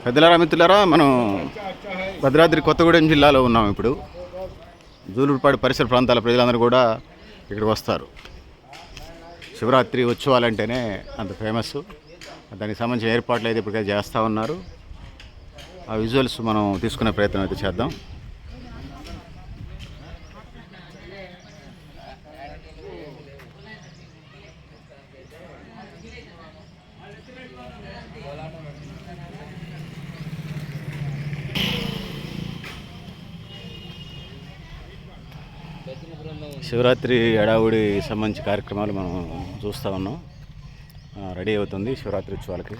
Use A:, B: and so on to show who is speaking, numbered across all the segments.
A: పెద్దలారా మిత్రులారా, మనం భద్రాద్రి కొత్తగూడెం జిల్లాలో ఉన్నాం. ఇప్పుడు జూలూరుపాడు పరిసర ప్రాంతాల ప్రజలందరూ కూడా ఇక్కడికి వస్తారు. శివరాత్రి ఉత్సవాలంటేనే అంత ఫేమస్. దానికి సంబంధించిన ఏర్పాట్లు అయితే ఇప్పటికే చేస్తూ ఉన్నారు. ఆ విజువల్స్ మనం తీసుకునే ప్రయత్నం అయితే చేద్దాం. శివరాత్రి హడావుడి సంబంధించి కార్యక్రమాలు మనం చూస్తూ ఉన్నాం. రెడీ అవుతుంది శివరాత్రి ఉత్సవాలకి.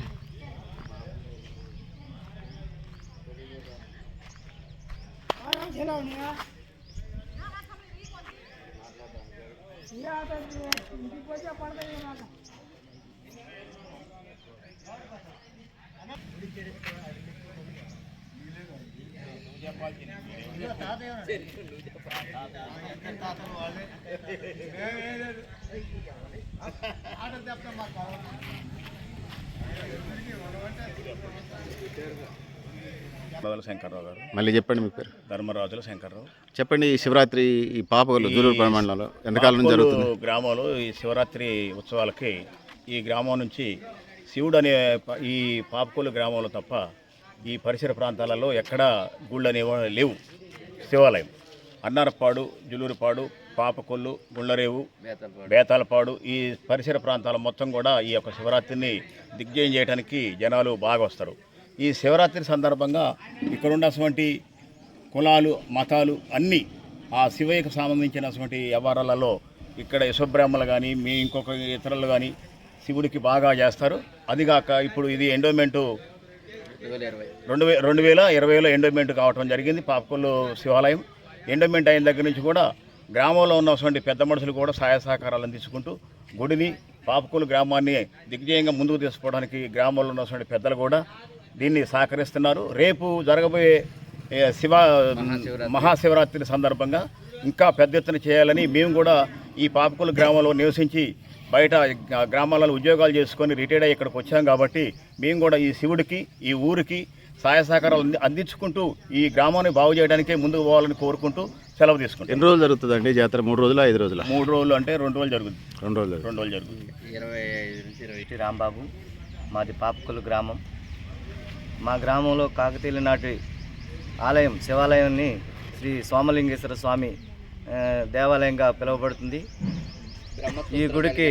B: శంకర్రావు గారు.
A: మళ్ళీ చెప్పండి మీ పేరు.
B: ధర్మరాజుల శంకర్రావు.
A: చెప్పండి, ఈ శివరాత్రి ఈ పాపగోలు జూలూరుపాడు మండలంలో ఎంతకాలం నుంచి జరుగుతుంది?
B: గ్రామంలో ఈ శివరాత్రి ఉత్సవాలకి ఈ గ్రామం నుంచి శివుడు అనే ఈ పాపకోలు గ్రామంలో తప్ప ఈ పరిసర ప్రాంతాలలో ఎక్కడా గుళ్ళు అనేవి లేవు. శివాలయం అన్నారపాడు, జులూరుపాడు, పాపకొల్లు, గుళ్ళరేవు, బేతాలపాడు ఈ పరిసర ప్రాంతాల మొత్తం కూడా ఈ యొక్క శివరాత్రిని దిగ్విజయం చేయడానికి జనాలు బాగా వస్తారు. ఈ శివరాత్రి సందర్భంగా ఇక్కడ ఉన్నటువంటి కులాలు, మతాలు అన్నీ ఆ శివయ్యకు సంబంధించినటువంటి వ్యవహారాలలో ఇక్కడ యశోబ్రాహ్మణులు కానీ మీ ఇంకొక ఇతరులు కానీ శివుడికి బాగా చేస్తారు. అదిగాక ఇప్పుడు ఇది ఎండోమెంటు 2020లో ఎండోమెంట్ కావటం జరిగింది. పాపకొల్లు శివాలయం ఎండోమెంట్ అయిన దగ్గర నుంచి కూడా గ్రామంలో ఉన్నటువంటి పెద్ద మనుషులు కూడా సహాయ సహకారాలు అందించుకుంటూ గుడిని, పాపకొల్లు గ్రామాన్ని దిగ్విజయంగా ముందుకు తీసుకోవడానికి గ్రామంలో ఉన్నటువంటి పెద్దలు కూడా దీన్ని సహకరిస్తున్నారు. రేపు జరగబోయే మహాశివరాత్రి సందర్భంగా ఇంకా పెద్ద ఎత్తున చేయాలని మేము కూడా ఈ పాపకొల్లు గ్రామంలో నివసించి బయట గ్రామాలలో ఉద్యోగాలు చేసుకొని రిటైర్డ్ అయ్యి ఇక్కడికి వచ్చాం కాబట్టి మేము కూడా ఈ శివుడికి, ఈ ఊరికి సహాయ సహకారాలు అందించుకుంటూ ఈ గ్రామాన్ని బాగు చేయడానికే ముందుకు పోవాలని కోరుకుంటూ సెలవు తీసుకుంటాం.
A: ఎన్ని రోజులు జరుగుతుందండి జాతర? 3 రోజులు 5 రోజులు?
B: 3 రోజులు అంటే 2 రోజులు జరుగుతుంది.
A: 2 రోజులు
B: జరుగుతుంది.
C: 25 నుంచి 20 రాంబాబు, మాది పాపకొల్లు గ్రామం. మా గ్రామంలో కాకతీయుల నాటి ఆలయం శివాలయాన్ని శ్రీ సోమలింగేశ్వర స్వామి దేవాలయంగా పిలువబడుతుంది. ఈ గుడికి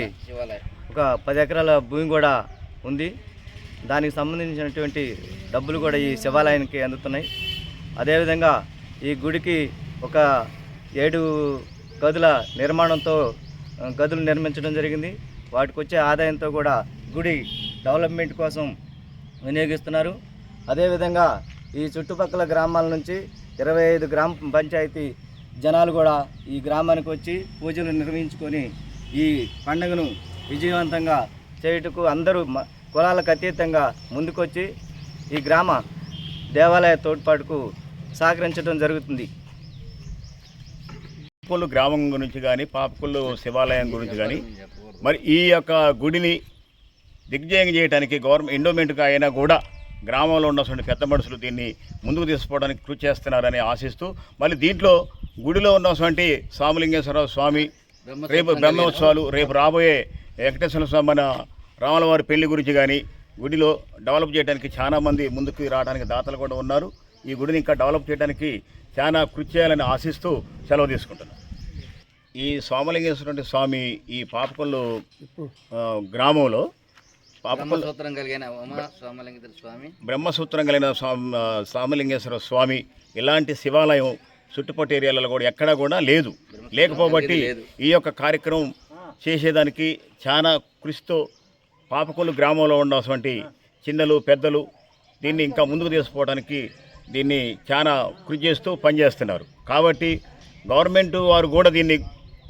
C: ఒక 10 ఎకరాల భూమి కూడా ఉంది. దానికి సంబంధించినటువంటి డబ్బులు కూడా ఈ శివాలయానికి అందుతున్నాయి. అదేవిధంగా ఈ గుడికి ఒక 7 గదుల నిర్మాణంతో గదులు నిర్మించడం జరిగింది. వాటికి వచ్చే ఆదాయంతో కూడా గుడి డెవలప్మెంట్ కోసం వినియోగిస్తున్నారు. అదేవిధంగా ఈ చుట్టుపక్కల గ్రామాల నుంచి 25 గ్రామ పంచాయతీ జనాలు కూడా ఈ గ్రామానికి వచ్చి పూజలు నిర్వహించుకొని ఈ పండుగను విజయవంతంగా చేయుటకు అందరూ కులాలకు అతీతంగా ముందుకొచ్చి ఈ గ్రామ దేవాలయ తోడ్పాటుకు సహకరించడం జరుగుతుంది.
B: పాపకొల్లు గ్రామం గురించి కానీ, పాపకొల్లు శివాలయం గురించి కానీ, మరి ఈ యొక్క గుడిని దిగ్విజయం చేయడానికి గవర్నమెంట్ ఎండోమెంట్గా అయినా కూడా గ్రామంలో ఉన్నటువంటి పెద్ద మనుషులు దీన్ని ముందుకు తీసుకోవడానికి కృషి చేస్తున్నారని ఆశిస్తూ, మళ్ళీ దీంట్లో గుడిలో ఉన్నటువంటి సోమలింగేశ్వర స్వామి రేపు బ్రహ్మోత్సవాలు, రేపు రాబోయే వెంకటేశ్వర స్వామి మన రాములవారి పెళ్లి గురించి కానీ గుడిలో డెవలప్ చేయడానికి చాలామంది ముందుకు రావడానికి దాతలు కూడా ఉన్నారు. ఈ గుడిని ఇంకా డెవలప్ చేయడానికి చాలా కృషి చేయాలని ఆశిస్తూ సెలవు తీసుకుంటున్నాను. ఈ సోమలింగేశ్వర స్వామి ఈ పాపకొల్లు గ్రామంలో
C: బ్రహ్మసూత్రం కలిగిన
B: సోమలింగేశ్వర స్వామి ఇలాంటి శివాలయం చుట్టుపక్కల ఏరియాలలో కూడా ఎక్కడా కూడా లేదు. లేకపోబట్టి ఈ యొక్క కార్యక్రమం చేసేదానికి చాలా కృషితో పాపకొల్లు గ్రామంలో ఉన్నటువంటి చిన్నలు, పెద్దలు దీన్ని ఇంకా ముందుకు తీసుకుపోవడానికి దీన్ని చాలా కృషి చేస్తూ పనిచేస్తున్నారు. కాబట్టి గవర్నమెంట్ వారు కూడా దీన్ని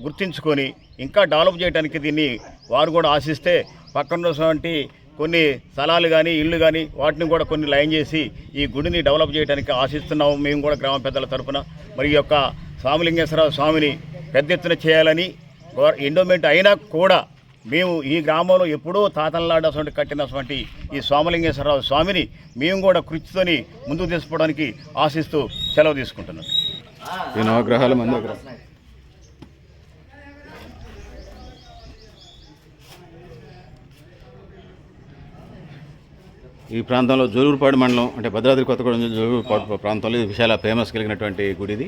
B: గుర్తించుకొని ఇంకా డెవలప్ చేయడానికి దీన్ని వారు కూడా ఆశిస్తే పక్కన ఉన్నటువంటి కొన్ని స్థలాలు కానీ, ఇళ్ళు కానీ వాటిని కూడా కొన్ని లైన్ చేసి ఈ గుడిని డెవలప్ చేయడానికి ఆశిస్తున్నాము మేము కూడా గ్రామ పెద్దల తరఫున. మరి ఈ యొక్క సోమలింగేశ్వర స్వామిని పెద్ద ఎత్తున చేయాలని ఎండోమెంట్ అయినా కూడా మేము ఈ గ్రామంలో ఎప్పుడో తాతల్లాడటువంటి కట్టినటువంటి ఈ సోమలింగేశ్వరరావు స్వామిని మేము కూడా కృషితోని ముందుకు తీసుకోవడానికి ఆశిస్తూ సెలవు తీసుకుంటున్నాం.
A: ఈ నవగ్రహాలు మన దగ్గర. ఈ ప్రాంతంలో జోలూరుపాడు మండలం అంటే భద్రాద్రి కొత్తగూడెం జిల్లా జోలూరుపాడు ప్రాంతంలో ఇది చాలా ఫేమస్ కలిగినటువంటి గుడి ఇది.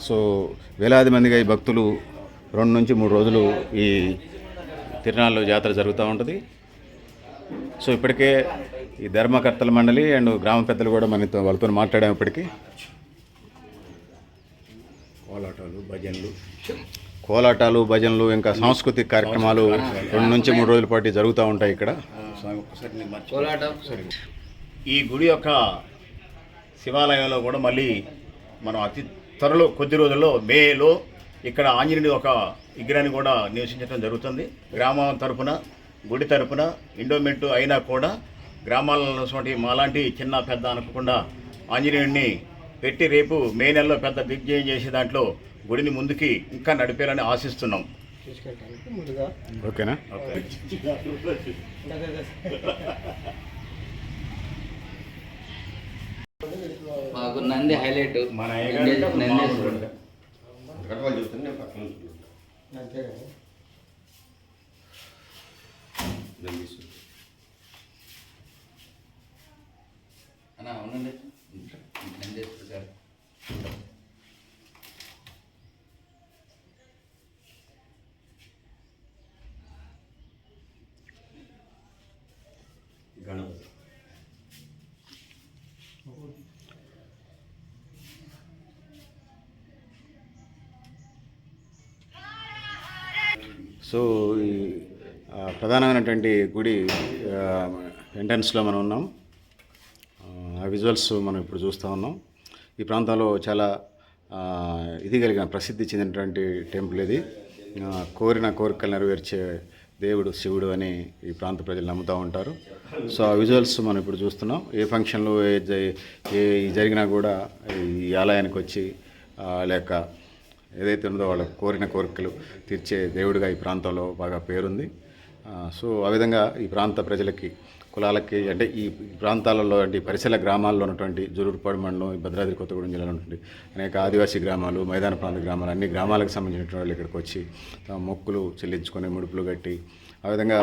A: సో వేలాది మందిగా ఈ భక్తులు 2 నుంచి 3 రోజులు ఈ తిరునాళ్ళు జాతర జరుగుతూ ఉంటుంది. సో ఇప్పటికే ఈ ధర్మకర్తల మండలి అండ్ గ్రామ పెద్దలు కూడా మనతో వాళ్ళతో మాట్లాడాము. ఇప్పటికీ కోలాటాలు భజనలు ఇంకా సాంస్కృతిక కార్యక్రమాలు 2 నుంచి 3 రోజుల పాటు జరుగుతూ ఉంటాయి ఇక్కడ.
B: ఈ గుడి యొక్క శివాలయంలో కూడా మళ్ళీ మనం అతి త్వరలో కొద్ది రోజుల్లో మేలో ఇక్కడ ఆంజనేయుడి ఒక విగ్రహాన్ని కూడా నివసించడం జరుగుతుంది. గ్రామం తరపున గుడి తరపున ఎండోమెంట్ అయినా కూడా గ్రామాలలో మాలాంటి చిన్న పెద్ద అనకుండా ఆంజనేయుడిని పెట్టి రేపు మే నెలలో పెద్ద దిగ్విజయం చేసే దాంట్లో గుడిని ముందుకి ఇంకా నడిపేయాలని ఆశిస్తున్నాం.
A: ఓకేనా?
C: మాకు నంది హైలైట్
B: మన
C: అన్నా ఉండండి నందేశ్వర గారు.
A: సో ఈ ప్రధానమైనటువంటి గుడి ఎంట్రన్స్లో మనం ఉన్నాం. ఆ విజువల్స్ మనం ఇప్పుడు చూస్తూ ఉన్నాం. ఈ ప్రాంతంలో చాలా ఇది కలిగిన ప్రసిద్ధి చెందినటువంటి టెంపుల్ ఇది. కోరిన కోరికలు నెరవేర్చే దేవుడు శివుడు అని ఈ ప్రాంత ప్రజలు నమ్ముతూ ఉంటారు. సో ఆ విజువల్స్ మనం ఇప్పుడు చూస్తున్నాం. ఏ ఫంక్షన్లు ఏ జరిగినా కూడా ఈ ఆలయానికి వచ్చి లేక ఏదైతే ఉన్నదో వాళ్ళ కోరిన కోరికలు తీర్చే దేవుడిగా ఈ ప్రాంతంలో బాగా పేరుంది. సో ఆ విధంగా ఈ ప్రాంత ప్రజలకి కులాలకి అంటే ఈ ప్రాంతాలలో అంటే పరిసర గ్రామాల్లో ఉన్నటువంటి జోలూరుపాడు మండలం ఈ భద్రాద్రి కొత్తగూడెం జిల్లాలో ఉన్నటువంటి అనేక ఆదివాసీ గ్రామాలు మైదాన ప్రాంత గ్రామాలు అన్ని గ్రామాలకు సంబంధించిన వాళ్ళు ఇక్కడికి వచ్చి తమ మొక్కులు చెల్లించుకొని ముడుపులు కట్టి ఆ విధంగా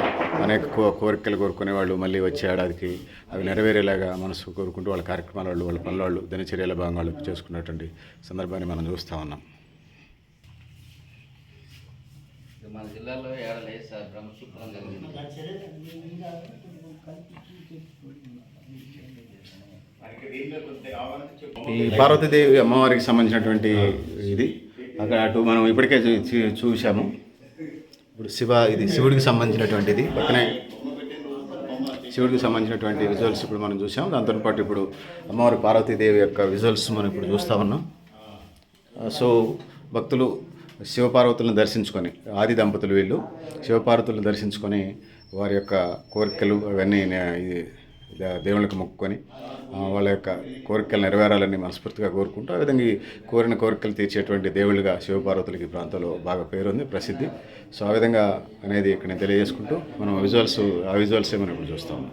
A: అనేక కోరికలు కోరుకునే వాళ్ళు మళ్ళీ వచ్చే ఏడాదికి అవి నెరవేరేలాగా మనసు కోరుకుంటూ వాళ్ళ కార్యక్రమాల వాళ్ళు వాళ్ళ పనుల వాళ్ళు దినచర్యల భాగంగా వాళ్ళు చేసుకున్నటువంటి సందర్భాన్ని మనం చూస్తూ ఉన్నాం.
C: మన జిల్లాలో ఏడలేదు సార్ బ్రహ్మసూత్రం జరిగింది.
A: ఈ పార్వతీదేవి అమ్మవారికి సంబంధించినటువంటి ఇది అక్కడ అటు మనం ఇప్పటికే చూసాము. ఇప్పుడు ఇది శివుడికి సంబంధించినటువంటిది పక్కనే శివుడికి సంబంధించినటువంటి విజువల్స్ ఇప్పుడు మనం చూసాం. దాంతో పాటు ఇప్పుడు అమ్మవారి పార్వతీదేవి యొక్క విజువల్స్ మనం ఇప్పుడు చూస్తూ ఉన్నాం. సో భక్తులు శివపార్వతులను దర్శించుకొని ఆది దంపతులు వీళ్ళు శివపార్వతులను దర్శించుకొని వారి యొక్క కోరికలు అవన్నీ దేవుళ్ళకి మొక్కుకొని వాళ్ళ యొక్క కోరికలు నెరవేరాలని మనస్ఫూర్తిగా కోరుకుంటూ ఆ విధంగా కోరిన కోరికలు తీర్చేటువంటి దేవుళ్ళుగా శివపార్వతులకి ఈ ప్రాంతంలో బాగా పేరుంది, ప్రసిద్ధి. సో ఆ విధంగా అనేది ఇక్కడ నేను తెలియజేసుకుంటూ మనం ఆ విజువల్సే మనం ఇప్పుడు చూస్తాం.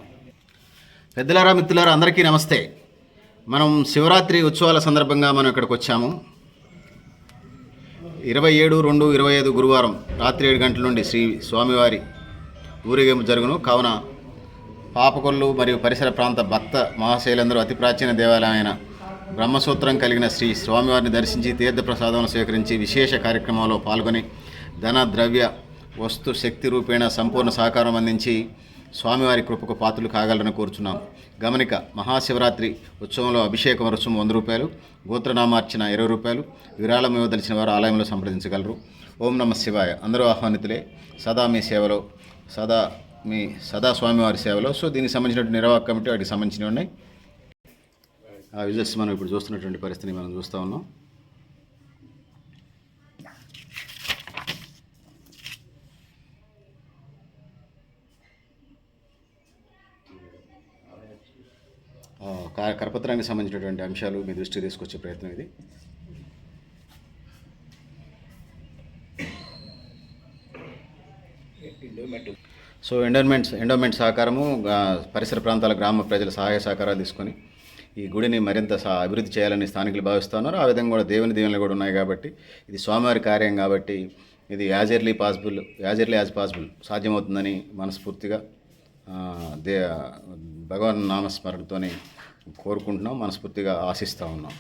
A: పెద్దలారా మిత్రులారా అందరికీ నమస్తే. మనం శివరాత్రి ఉత్సవాల సందర్భంగా మనం ఇక్కడికి వచ్చాము. 27/2/25 గురువారం రాత్రి 7 గంటల నుండి శ్రీ స్వామివారి ఊరేగింపు జరుగును. కావున పాపకొల్లు మరియు పరిసర ప్రాంత భక్త మహాశైలందరూ అతి ప్రాచీన దేవాలయమైన బ్రహ్మసూత్రం కలిగిన శ్రీ స్వామివారిని దర్శించి తీర్థప్రసాదం స్వీకరించి విశేష కార్యక్రమంలో పాల్గొని ధన ద్రవ్య వస్తు శక్తి రూపేణ సంపూర్ణ సహకారం అందించి స్వామివారి కృపకు పాత్రలు కాగలరని కోరుచున్నాం. గమనిక: మహాశివరాత్రి ఉత్సవంలో అభిషేకం రుసుము 100 రూపాయలు, గోత్రనామార్చన 20 రూపాయలు. విరాళం ఇవ్వదలిచిన వారు ఆలయంలో సంప్రదించగలరు. ఓం నమః శివాయ. అందరూ ఆహ్వానితులే. సదా మీ సేవలో, సదా స్వామివారి సేవలో. సో దీనికి సంబంధించినటువంటి నిర్వాహక కమిటీ వాటికి సంబంధించినవి ఉన్నాయి. ఆ విజువల్స్ మనం ఇప్పుడు చూస్తున్నటువంటి పరిస్థితిని మనం చూస్తూ ఉన్నాం. కరపత్రానికి సంబంధించినటువంటి అంశాలు మీ దృష్టికి తీసుకొచ్చే ప్రయత్నం ఇది. సో ఎండోమెంట్ సహకారము పరిసర ప్రాంతాల గ్రామ ప్రజల సహాయ సహకారాలు తీసుకొని ఈ గుడిని మరింత అభివృద్ధి చేయాలని స్థానికులు భావిస్తున్నారు. ఆ విధంగా కూడా దేవుని దీవెనలు కూడా ఉన్నాయి కాబట్టి ఇది స్వామివారి కార్యం కాబట్టి ఇది యాజ్ ఎర్లీ యాజ్ పాసిబుల్ సాధ్యమవుతుందని మనస్ఫూర్తిగా భగవాన్ నామస్మరణతోని కోరుకుంటున్నాం, మనస్ఫూర్తిగా ఆశిస్తూ ఉన్నాం.